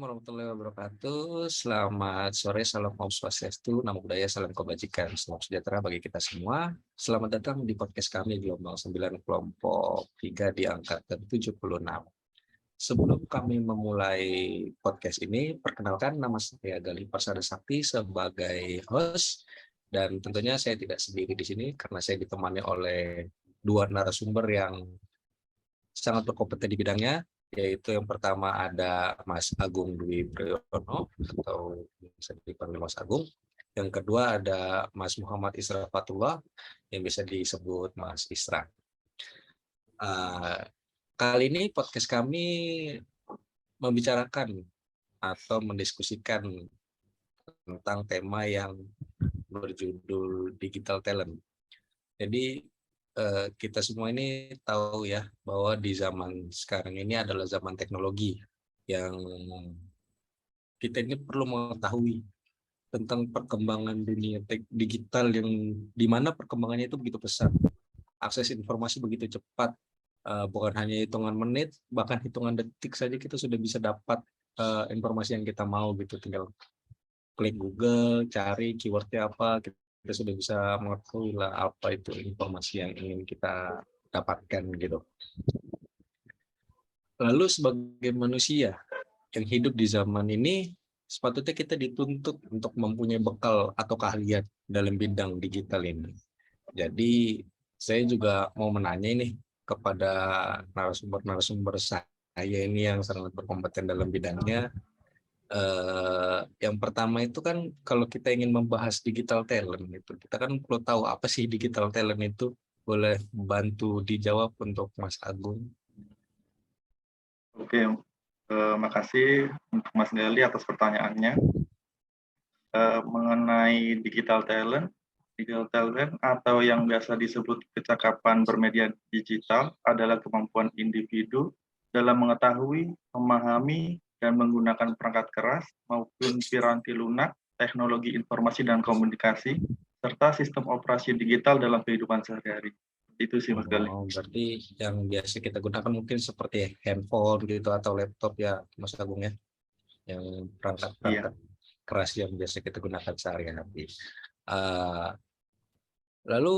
warahmatullahi wabarakatuh. Selamat sore, salam Om Swastiastu, Namo Buddhaya, salam kebajikan, salam sejahtera bagi kita semua. Selamat datang di podcast kami Gelombang 9 kelompok 3 di angka 76. Sebelum kami memulai podcast ini, perkenalkan nama saya Galih Persada Sakti sebagai host, dan tentunya saya tidak sendiri di sini karena saya ditemani oleh dua narasumber yang sangat berkompeten di bidangnya, yaitu yang pertama ada Mas Agung Dwi Priyono atau bisa dipanggil Mas Agung. Yang kedua ada Mas Muhammad Isra Fatullah yang bisa disebut Mas Isra. Kali ini podcast kami membicarakan atau mendiskusikan tentang tema yang berjudul digital talent. Jadi kita semua ini tahu ya bahwa di zaman sekarang ini adalah zaman teknologi yang kita ini perlu mengetahui tentang perkembangan dunia digital yang di mana perkembangannya itu begitu pesat. Akses informasi begitu cepat, bukan hanya hitungan menit, bahkan hitungan detik saja kita sudah bisa dapat informasi yang kita mau gitu. Tinggal klik Google, cari keywordnya apa, kita sudah bisa mengetahui lah apa itu informasi yang ingin kita dapatkan gitu. Lalu sebagai manusia yang hidup di zaman ini, sepatutnya kita dituntut untuk mempunyai bekal atau keahlian dalam bidang digital ini. Jadi saya juga mau menanya ini kepada narasumber saya ini yang sangat berkompeten dalam bidangnya. Yang pertama itu kan kalau kita ingin membahas digital talent itu, kita kan perlu tahu apa sih digital talent itu. Boleh bantu dijawab untuk Mas Agung? Oke, makasih untuk Mas Gali atas pertanyaannya. Mengenai digital talent atau yang biasa disebut kecakapan bermedia digital adalah kemampuan individu dalam mengetahui, memahami, dan menggunakan perangkat keras maupun piranti lunak, teknologi informasi dan komunikasi, serta sistem operasi digital dalam kehidupan sehari-hari. Itu sih Mas Gali. Berarti yang biasa kita gunakan mungkin seperti handphone gitu atau laptop ya Mas Agung ya, yang perangkat keras yang biasa kita gunakan sehari-hari. Lalu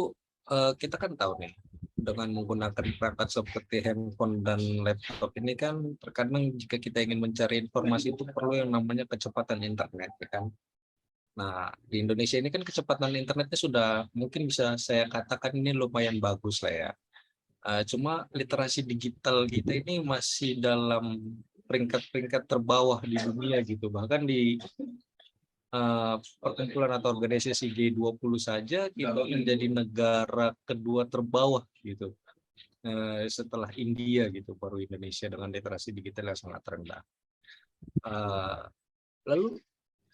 kita kan tahu nih, dengan menggunakan perangkat seperti handphone dan laptop ini kan terkadang jika kita ingin mencari informasi itu perlu yang namanya kecepatan internet, ya kan? Nah, di Indonesia ini kan kecepatan internetnya sudah mungkin bisa saya katakan ini lumayan bagus lah ya. Cuma literasi digital kita ini masih dalam peringkat-peringkat terbawah di dunia gitu. Bahkan di perkumpulan atau organisasi G20 saja kita menjadi negara kedua terbawah gitu. Setelah India gitu, baru Indonesia dengan literasi digital yang sangat rendah. Lalu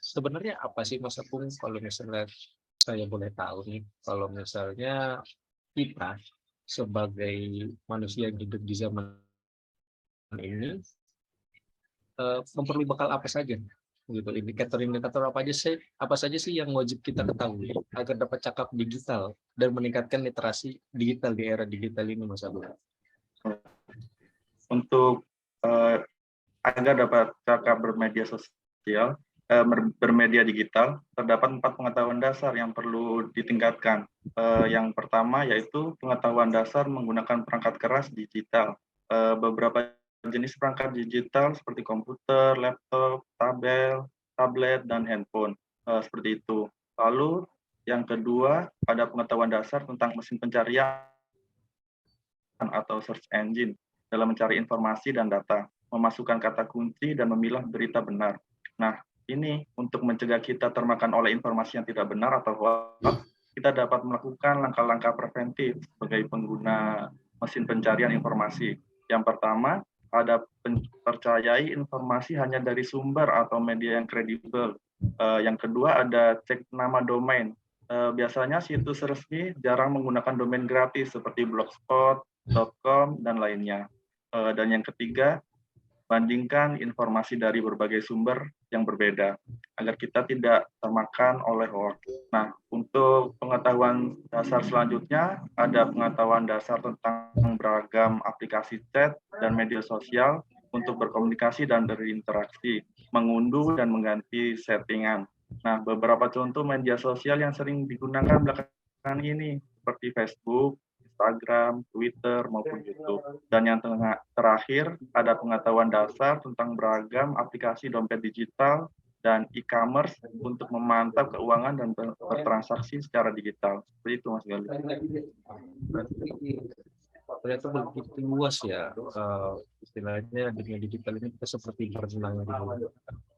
sebenarnya apa sih Mas Apung, kalau misalnya saya boleh tahu nih, kalau misalnya kita sebagai manusia yang hidup di zaman ini memperoleh bekal apa saja gitu, indikator-indikator apa saja sih yang wajib kita ketahui agar dapat cakap digital dan meningkatkan literasi digital di era digital ini, Mas Agung? Untuk agar dapat cakap bermedia sosial, bermedia digital, terdapat 4 pengetahuan dasar yang perlu ditingkatkan. Yang pertama yaitu pengetahuan dasar menggunakan perangkat keras digital. Beberapa jenis perangkat digital seperti komputer, laptop, tablet, dan handphone. Seperti itu. Lalu yang kedua, ada pengetahuan dasar tentang mesin pencarian atau search engine dalam mencari informasi dan data, memasukkan kata kunci, dan memilah berita benar. Nah, ini untuk mencegah kita termakan oleh informasi yang tidak benar atau hoax, kita dapat melakukan langkah-langkah preventif sebagai pengguna mesin pencarian informasi. Yang pertama, ada percayai informasi hanya dari sumber atau media yang kredibel. Yang kedua, ada cek nama domain. Biasanya situs resmi jarang menggunakan domain gratis seperti blogspot.com dan lainnya. Dan yang ketiga, bandingkan informasi dari berbagai sumber yang berbeda agar kita tidak termakan oleh hoax. Nah, untuk pengetahuan dasar selanjutnya, ada pengetahuan dasar tentang beragam aplikasi chat dan media sosial untuk berkomunikasi dan berinteraksi, mengunduh dan mengganti settingan. Nah, beberapa contoh media sosial yang sering digunakan belakangan ini seperti Facebook, Instagram, Twitter, maupun YouTube. Dan yang terakhir, ada pengetahuan dasar tentang beragam aplikasi dompet digital dan e-commerce untuk memantau keuangan dan bertransaksi secara digital. Seperti itu, Mas Gali. Ternyata begitu luas ya, istilahnya dunia digital ini kita seperti berenang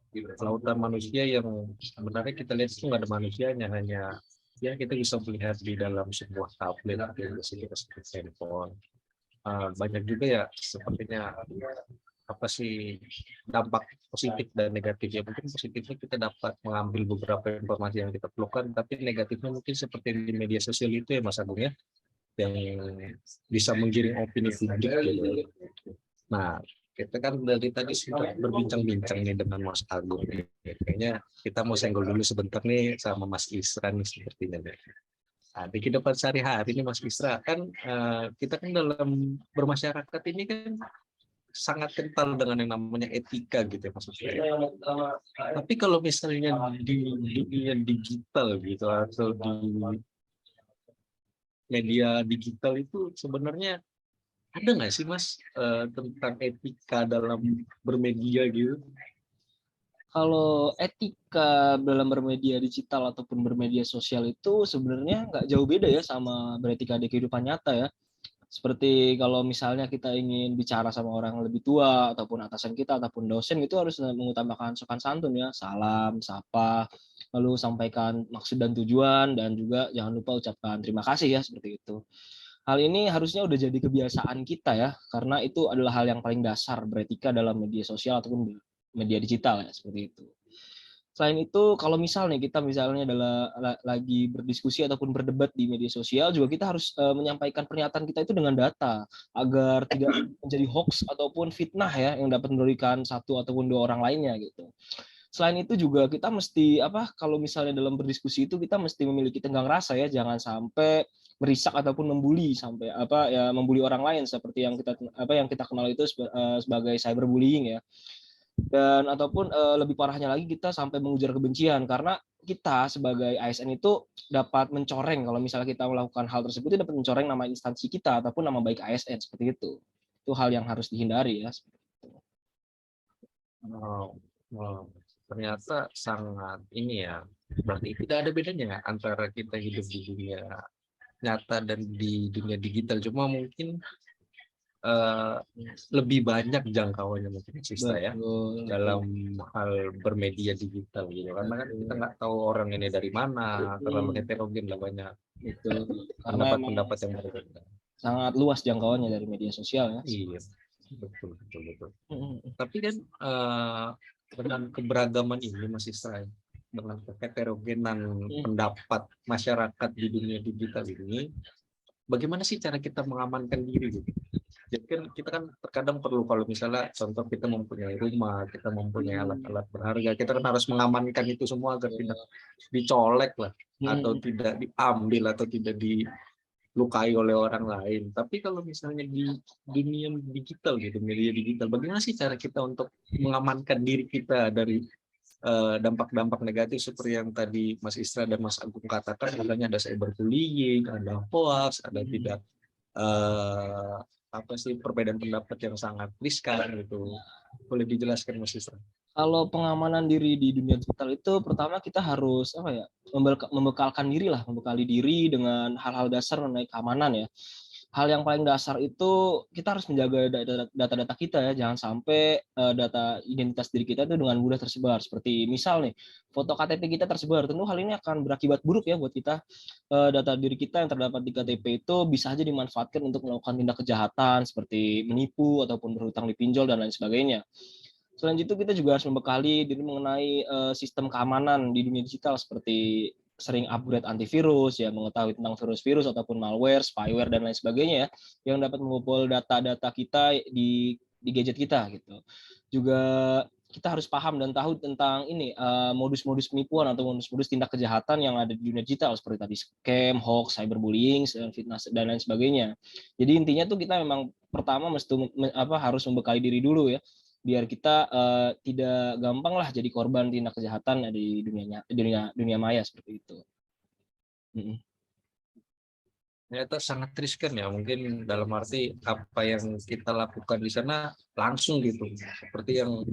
di lautan manusia yang sebenarnya kita lihat itu nggak ada manusianya, hanya ya kita bisa melihat di dalam sebuah tablet atau kita seperti handphone. Banyak juga ya sepertinya apa sih dampak positif dan negatif ya. Mungkin positifnya kita dapat mengambil beberapa informasi yang kita perlukan, tapi negatifnya mungkin seperti di media sosial itu ya Mas Agung ya, yang bisa menggiring opini publik gitu. Nah, kita kan dari tadi sudah berbincang-bincang nih dengan Mas Agung. Kayaknya kita mau senggol dulu sebentar nih sama Mas Isra nih sepertinya. Nah, di kehidupan sehari-hari ini Mas Isra kan kita kan dalam bermasyarakat ini kan sangat kental dengan yang namanya etika gitu ya Mas Isra. Tapi kalau misalnya di dunia digital gitu atau di media digital itu sebenarnya ada nggak sih Mas tentang etika dalam bermedia gitu? Kalau etika dalam bermedia digital ataupun bermedia sosial itu sebenarnya nggak jauh beda ya sama beretika di kehidupan nyata ya. Seperti kalau misalnya kita ingin bicara sama orang lebih tua ataupun atasan kita ataupun dosen itu harus mengutamakan sopan santun ya, salam, sapa, lalu sampaikan maksud dan tujuan dan juga jangan lupa ucapkan terima kasih ya seperti itu. Hal ini harusnya udah jadi kebiasaan kita ya, karena itu adalah hal yang paling dasar beretika dalam media sosial ataupun media digital ya seperti itu. Selain itu, kalau misalnya kita misalnya adalah lagi berdiskusi ataupun berdebat di media sosial, juga kita harus menyampaikan pernyataan kita itu dengan data agar tidak menjadi hoax ataupun fitnah ya yang dapat merugikan satu ataupun dua orang lainnya gitu. Selain itu juga kita mesti kalau misalnya dalam berdiskusi itu kita mesti memiliki tenggang rasa ya, jangan sampai merisak ataupun membuli sampai membuli orang lain seperti yang kita kenal itu sebagai cyberbullying ya. Dan ataupun lebih parahnya lagi kita sampai mengujar kebencian karena kita sebagai ASN itu dapat mencoreng kalau misalnya kita melakukan hal tersebut itu dapat mencoreng nama instansi kita ataupun nama baik ASN seperti itu. Itu hal yang harus dihindari ya. Ternyata sangat ini ya. Berarti tidak ada bedanya antara kita hidup di dunia nyata dan di dunia digital. Cuma mungkin lebih banyak jangkauannya mungkin Sista ya dalam hal bermedia digital gitu karena kan kita nggak tahu orang ini dari mana, terlalu heterogen lah banyak itu pendapat yang berbeda, sangat luas jangkauannya dari media sosial ya. Iya betul. Tapi kan dengan keberagaman ini Mas Isra, dengan keheterogenan pendapat masyarakat di dunia digital ini, bagaimana sih cara kita mengamankan diri gitu? Jadi kan kita kan terkadang perlu kalau misalnya contoh kita mempunyai rumah, kita mempunyai alat-alat berharga, kita kan harus mengamankan itu semua agar tidak dicolek lah, atau tidak diambil atau tidak dilukai oleh orang lain. Tapi kalau misalnya di dunia digital gitu, media digital, bagaimana sih cara kita untuk mengamankan diri kita dari dampak-dampak negatif seperti yang tadi Mas Isra dan Mas Agung katakan, adanya ada cyberbullying, ada hoax, ada tidak perbedaan pendapat yang sangat riskan gitu. Boleh dijelaskan Mas Isra? Kalau pengamanan diri di dunia digital itu pertama kita harus membekali diri dengan hal-hal dasar mengenai keamanan ya. Hal yang paling dasar itu kita harus menjaga data-data kita ya, jangan sampai data identitas diri kita itu dengan mudah tersebar. Seperti misal nih, foto KTP kita tersebar, tentu hal ini akan berakibat buruk ya buat kita. Data diri kita yang terdapat di KTP itu bisa saja dimanfaatkan untuk melakukan tindak kejahatan seperti menipu ataupun berhutang di pinjol dan lain sebagainya. Selain itu kita juga harus membekali diri mengenai sistem keamanan di dunia digital seperti sering upgrade antivirus ya, mengetahui tentang virus-virus ataupun malware, spyware dan lain sebagainya ya, yang dapat membobol data-data kita di gadget kita gitu. Juga kita harus paham dan tahu tentang ini modus-modus penipuan atau modus-modus tindak kejahatan yang ada di dunia digital seperti tadi scam, hoax, cyberbullying, fitnah dan lain sebagainya. Jadi intinya tuh kita memang pertama harus membekali diri dulu ya biar kita tidak gampang lah jadi korban tindak kejahatan di dunia maya seperti itu. Ternyata sangat riskan ya, mungkin dalam arti apa yang kita lakukan di sana langsung gitu, seperti yang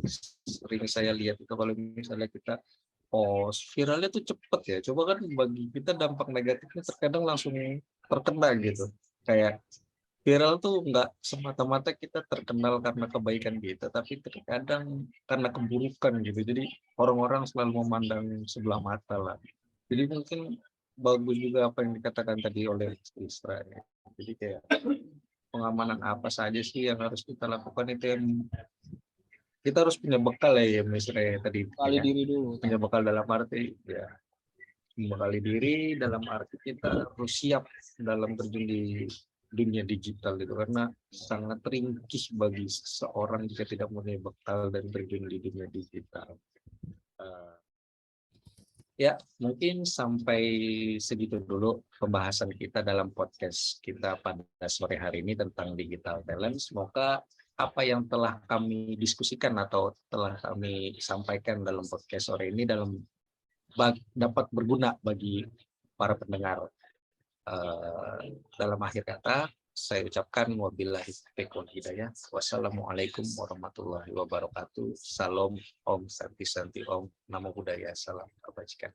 sering saya lihat itu kalau misalnya kita post viralnya tuh cepet ya, coba kan bagi kita dampak negatifnya terkadang langsung terkena gitu, kayak viral tuh nggak semata-mata kita terkenal karena kebaikan kita, tapi terkadang karena keburukan gitu. Jadi orang-orang selalu memandang sebelah mata lah. Jadi mungkin bagus juga apa yang dikatakan tadi oleh Isra. Jadi kayak pengamanan apa saja sih yang harus kita lakukan, itu yang kita harus punya bekal ya misalnya tadi. Kali Ya. diri dulu. Punya bekal dalam arti ya membekali diri dalam arti kita harus siap dalam terjun di dunia digital itu, karena sangat ringkih bagi seseorang jika tidak mempunyai bekal dan terjun di dunia digital. Ya, mungkin sampai segitu dulu pembahasan kita dalam podcast kita pada sore hari ini tentang digital talent. Semoga apa yang telah kami diskusikan atau telah kami sampaikan dalam podcast sore ini dapat berguna bagi para pendengar. Dalam akhir kata, saya ucapkan wabillahi taufiq wal hidayah. Wassalamualaikum warahmatullahi wabarakatuh. Salam, Om Santi Santi Om, Namo Buddhaya, salam kebajikan.